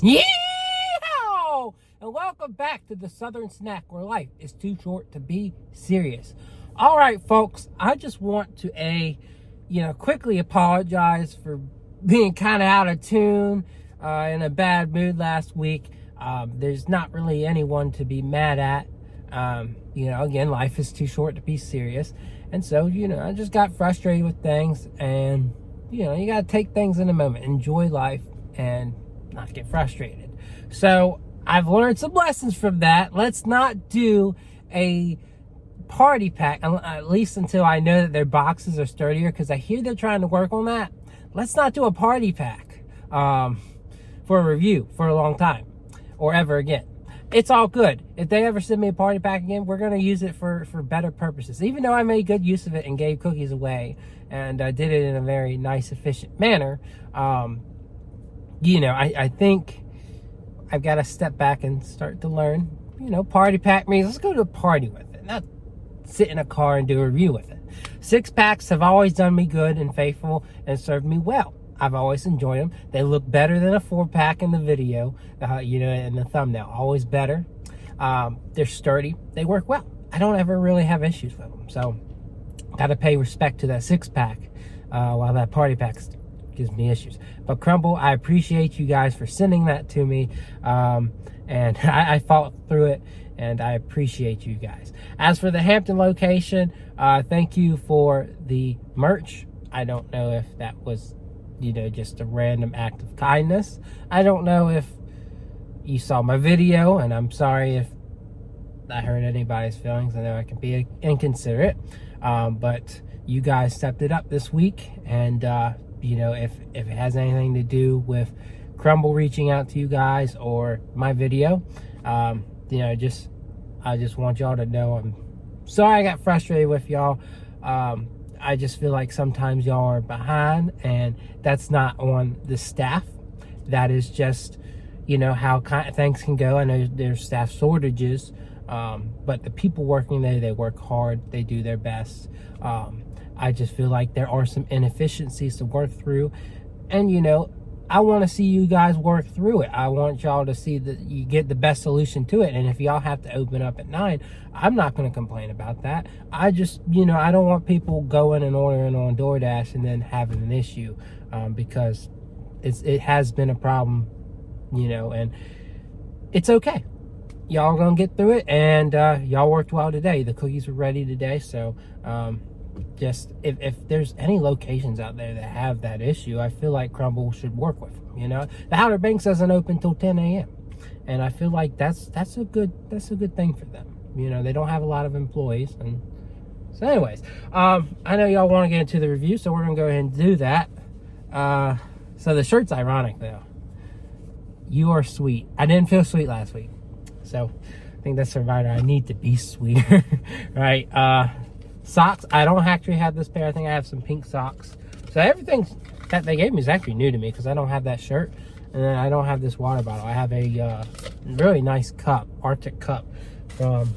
Yeah! And welcome back to the Southern Snack, where life is too short to be serious. All right, folks, I just want to quickly apologize for being kind of out of tune, in a bad mood last week. There's not really anyone to be mad at. Again, life is too short to be serious. And so, I just got frustrated with things, and, you got to take things in a moment, enjoy life, and not get frustrated. So I've learned some lessons from that. Let's not do a party pack, at least until I know that their boxes are sturdier, because I hear they're trying to work on that. Let's not do a party pack for a review for a long time or ever again. It's all good. If they ever send me a party pack again, we're going to use it for better purposes. Even though I made good use of it and gave cookies away and did it in a very nice, efficient manner, I think I've got to step back and start to learn, party pack means let's go to a party with it, not sit in a car and do a review with it. 6-packs have always done me good and faithful and served me well. I've always enjoyed them. They look better than a 4-pack in the video, in the thumbnail. Always better. They're sturdy. They work well. I don't ever really have issues with them. So, got to pay respect to that 6-pack while that party pack gives me issues. But Crumbl, I appreciate you guys for sending that to me, and I fought through it, and I appreciate you guys. As for the Hampton location, thank you for the merch. I don't know if that was, just a random act of kindness. I don't know if you saw my video, and I'm sorry if I hurt anybody's feelings. I know I can be inconsiderate, but you guys stepped it up this week, and if it has anything to do with Crumbl reaching out to you guys or my video, I just want y'all to know I'm sorry I got frustrated with y'all. I just feel like sometimes y'all are behind, and that's not on the staff. That is just, how things can go. I know there's staff shortages, but the people working there, they work hard. They do their best. I just feel like there are some inefficiencies to work through, and I want to see you guys work through it. I want y'all to see that you get the best solution to it. And if y'all have to open up at 9, I'm not going to complain about that. I just, I don't want people going and ordering on DoorDash and then having an issue, because it has been a problem, and it's okay. Y'all gonna get through it, and y'all worked well today. The cookies were ready today, so just if there's any locations out there that have that issue, I feel like Crumbl should work with them. The Outer Banks doesn't open till 10 a.m. and I feel like that's a good thing for them. They don't have a lot of employees, and so anyways, I know y'all want to get into the review, so we're gonna go ahead and do that. So the shirt's ironic though. You are sweet. I didn't feel sweet last week, so I think that's a reminder I need to be sweeter. Right? Socks, I don't actually have this pair. I think I have some pink socks. So everything that they gave me is actually new to me, because I don't have that shirt, and then I don't have this water bottle. I have a really nice cup, Arctic cup, from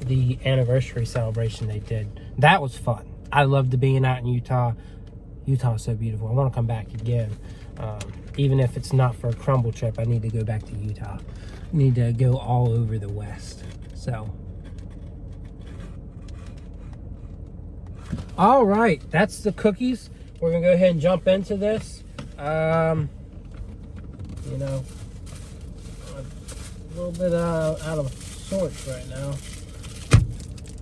the anniversary celebration they did. That was fun. I loved being out in Utah. Utah is so beautiful. I want to come back again. Even if it's not for a Crumbl trip, I need to go back to Utah. I need to go all over the West. So, all right, that's the cookies. We're gonna go ahead and jump into this. A little bit out of sorts right now,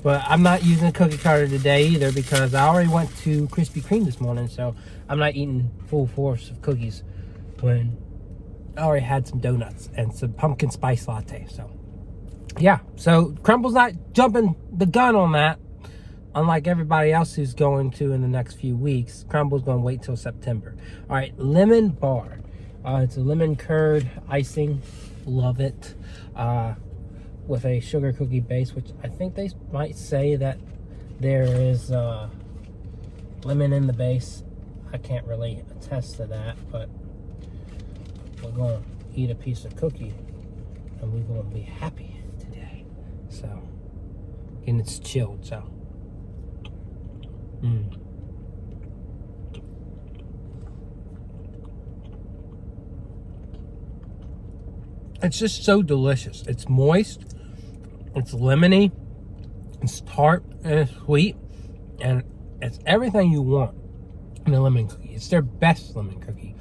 but I'm not using a cookie cutter today either, because I already went to Krispy Kreme this morning, so I'm not eating full force of cookies when I already had some donuts and some pumpkin spice latte. So yeah, so Crumbl's not jumping the gun on that. Unlike everybody else who's going to in the next few weeks, Crumbl's going to wait till September. All right, lemon bar. It's a lemon curd icing. Love it. With a sugar cookie base, which I think they might say that there is lemon in the base. I can't really attest to that, but we're going to eat a piece of cookie, and we're going to be happy today. So, and it's chilled, so. It's just so delicious. It's moist, it's lemony, it's tart, and it's sweet, and it's everything you want in a lemon cookie. It's their best lemon cookie.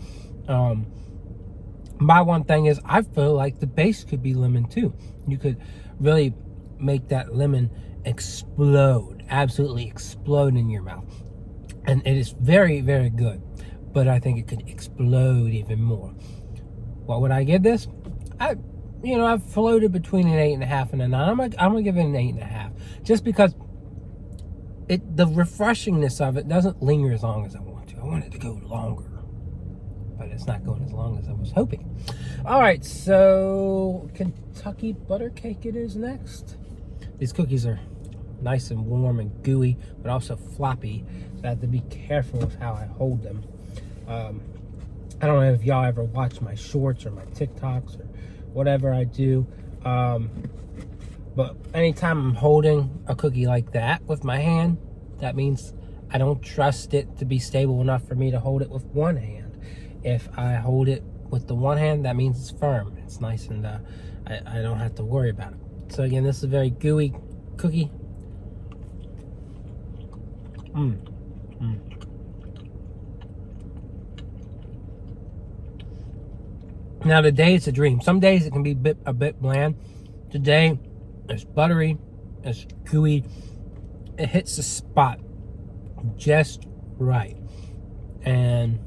My one thing is, I feel like the base could be lemon too. You could really make that lemon explode, absolutely explode in your mouth. And it is very, very good. But I think it could explode even more. What would I give this? I've floated between an 8.5 and a 9. I'm gonna give it an 8.5, just because the refreshingness of it doesn't linger as long as I want to. I want it to go longer, but it's not going as long as I was hoping. All right, so Kentucky butter cake it is next. These cookies are nice and warm and gooey, but also floppy, so I have to be careful with how I hold them. I don't know if y'all ever watch my shorts or my TikToks or whatever I do, but anytime I'm holding a cookie like that with my hand, that means I don't trust it to be stable enough for me to hold it with one hand. If I hold it with the one hand, that means it's firm. It's nice, and I don't have to worry about it. So again, this is a very gooey cookie. Now today it's a dream. Some days it can be a bit bland. Today it's buttery, it's gooey. It hits the spot just right. And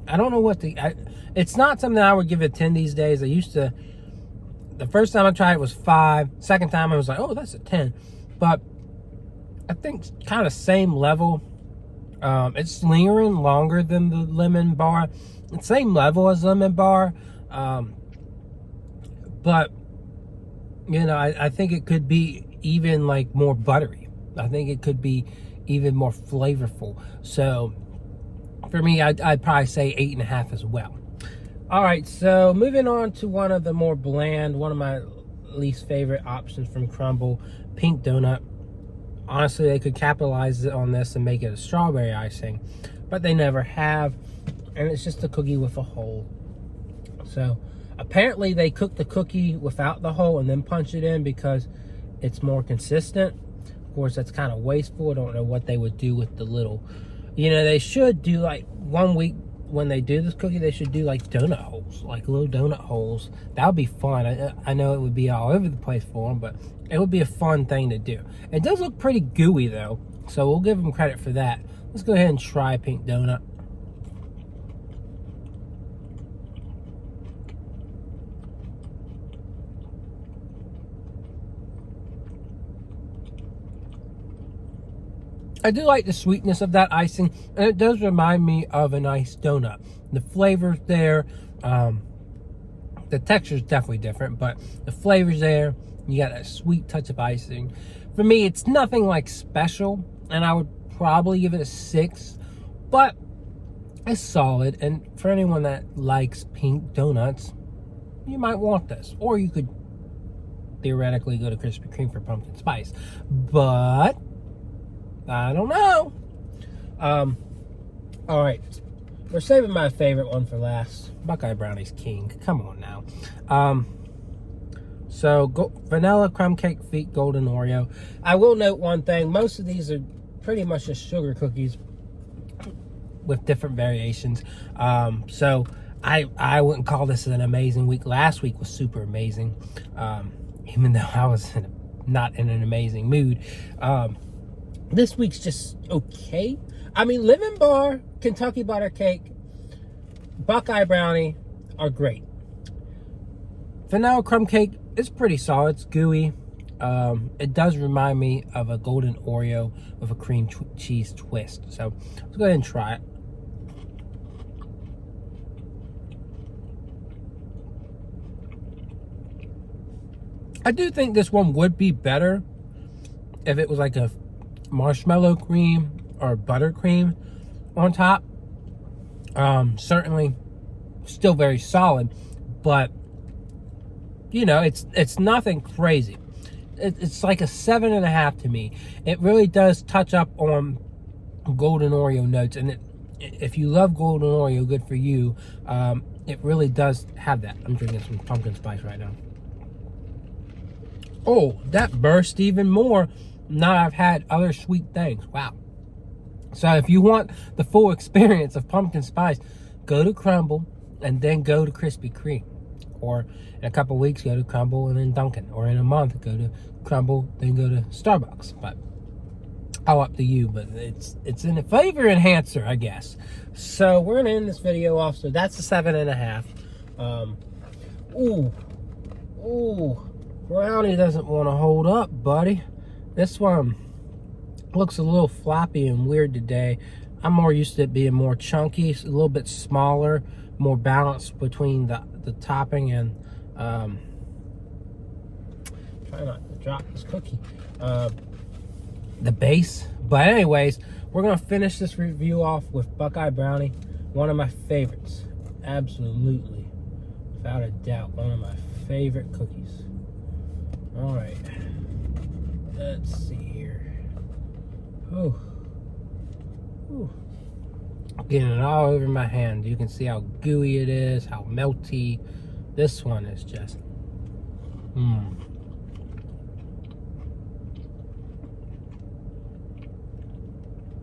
I don't know what it's not something I would give it 10 these days. The first time I tried it was 5. Second time I was like, oh, that's a 10. But I think it's kind of same level. It's lingering longer than the lemon bar. It's same level as lemon bar. But, I think it could be even like more buttery. I think it could be even more flavorful. So for me, I'd probably say 8.5 as well. All right, so moving on to one of the more bland, one of my least favorite options from Crumbl, pink donut. Honestly, they could capitalize on this and make it a strawberry icing, but they never have, and it's just a cookie with a hole. So apparently they cook the cookie without the hole and then punch it in because it's more consistent. Of course, that's kind of wasteful. I don't know what they would do with the little, they should do like 1 week when they do this cookie, they should do like donut holes, like little donut holes. That would be fun. I know it would be all over the place for them, but it would be a fun thing to do. It does look pretty gooey though, so we'll give them credit for that. Let's go ahead and try pink donut. I do like the sweetness of that icing, and it does remind me of a nice donut. The flavor's there. The texture's definitely different, but the flavor's there. You got that sweet touch of icing. For me, it's nothing like special, and I would probably give it a 6, but it's solid. And for anyone that likes pink donuts, you might want this. Or you could theoretically go to Krispy Kreme for pumpkin spice. But I don't know. All right, we're saving my favorite one for last. Buckeye Brownie's king. Come on now. So vanilla crumb cake feet golden Oreo. I will note one thing. Most of these are pretty much just sugar cookies with different variations. So I wouldn't call this an amazing week. Last week was super amazing, even though I was not in an amazing mood. This week's just okay. I mean, Lemon Bar, Kentucky Butter Cake, Buckeye Brownie are great. Vanilla Crumb Cake is pretty solid. It's gooey. It does remind me of a golden Oreo with a cream cheese twist. So let's go ahead and try it. I do think this one would be better if it was like a marshmallow cream or buttercream on top. Certainly still very solid, but it's nothing crazy. It's like a 7.5 to me. It really does touch up on golden Oreo notes, and if you love golden Oreo, good for you. it really does have that. I'm drinking some pumpkin spice right now. Oh, that burst even more now I've had other sweet things. Wow. So if you want the full experience of pumpkin spice, go to Crumbl and then go to Krispy Kreme. Or in a couple weeks, go to Crumbl and then Dunkin'. Or in a month, go to Crumbl, then go to Starbucks. But all up to you. But it's a flavor enhancer, I guess. So we're going to end this video off. So that's a 7.5. Ooh. Brownie doesn't want to hold up, buddy. This one looks a little floppy and weird today. I'm more used to it being more chunky, a little bit smaller, more balanced between the topping and try not to drop this cookie, the base. But anyways, we're gonna finish this review off with Buckeye Brownie, one of my favorites. Absolutely, without a doubt, one of my favorite cookies. All right, let's see here. Ooh. Getting it all over my hand. You can see how gooey it is, how melty. This one is just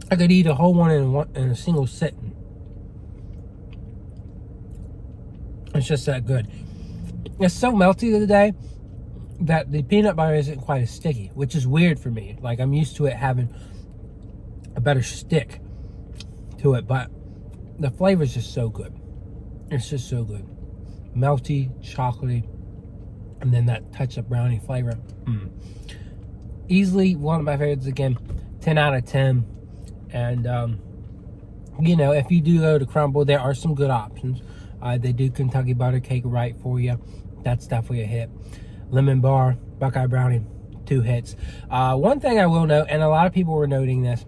I could eat a whole one in a single sitting. It's just that good. It's so melty today that the peanut butter isn't quite as sticky, which is weird for me. Like, I'm used to it having a better stick to it, but the flavor is just so good. It's just so good. Melty, chocolatey, and then that touch of brownie flavor. Easily one of my favorites. Again, 10 out of 10. And you know, if you do go to Crumbl, there are some good options. They do Kentucky butter cake right for you. That's definitely a hit. Lemon bar, Buckeye Brownie, 2 hits. One thing I will note, and a lot of people were noting this,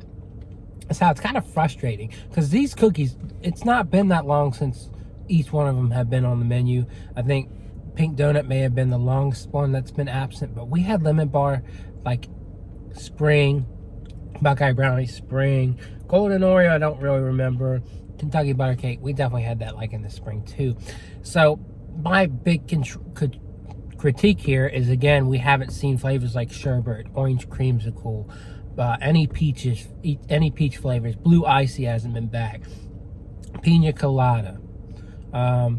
is how it's kind of frustrating, because these cookies, it's not been that long since each one of them have been on the menu. I think Pink Donut may have been the longest one that's been absent, but we had Lemon Bar like spring, Buckeye Brownie spring, Golden Oreo I don't really remember, Kentucky butter cake we definitely had that like in the spring too. So my big critique here is, again, we haven't seen flavors like sherbet, orange creamsicle, any peach flavors. Blue icy hasn't been back. Pina colada.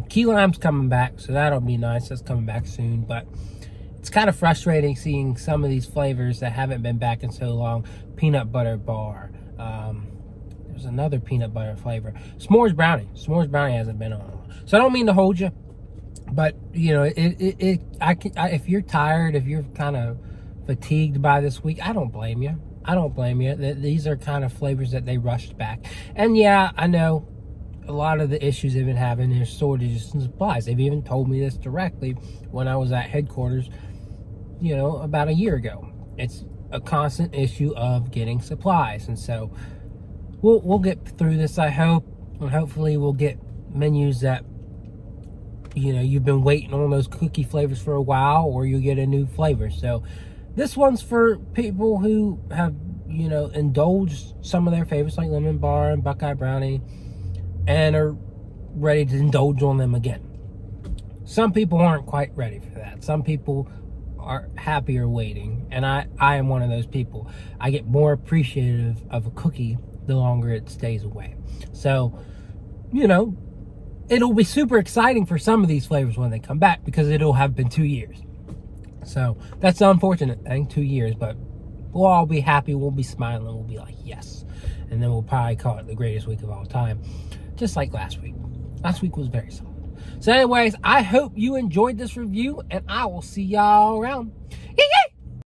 Key lime's coming back, so that'll be nice. That's coming back soon. But it's kind of frustrating seeing some of these flavors that haven't been back in so long. Peanut butter bar. There's another peanut butter flavor. S'mores brownie. S'mores brownie hasn't been on. So I don't mean to hold you, but you know, if you're tired, if you're kind of fatigued by this week, I don't blame you. I don't blame you. These are kind of flavors that they rushed back. And yeah, I know a lot of the issues they've been having is shortages in supplies. They've even told me this directly when I was at headquarters, you know, about a year ago. It's a constant issue of getting supplies. And so we'll get through this, I hope. And hopefully we'll get menus that, you know, you've been waiting on those cookie flavors for a while, or you get a new flavor. So this one's for people who have, you know, indulged some of their favorites like Lemon Bar and Buckeye Brownie and are ready to indulge on them again. Some people aren't quite ready for that. Some people are happier waiting, and I am one of those people. I get more appreciative of a cookie the longer it stays away. So, you know, it'll be super exciting for some of these flavors when they come back, because it'll have been 2 years. So that's the unfortunate thing, 2 years, but we'll all be happy, we'll be smiling, we'll be like, yes. And then we'll probably call it the greatest week of all time, just like last week. Last week was very solid. So anyways, I hope you enjoyed this review, and I will see y'all around.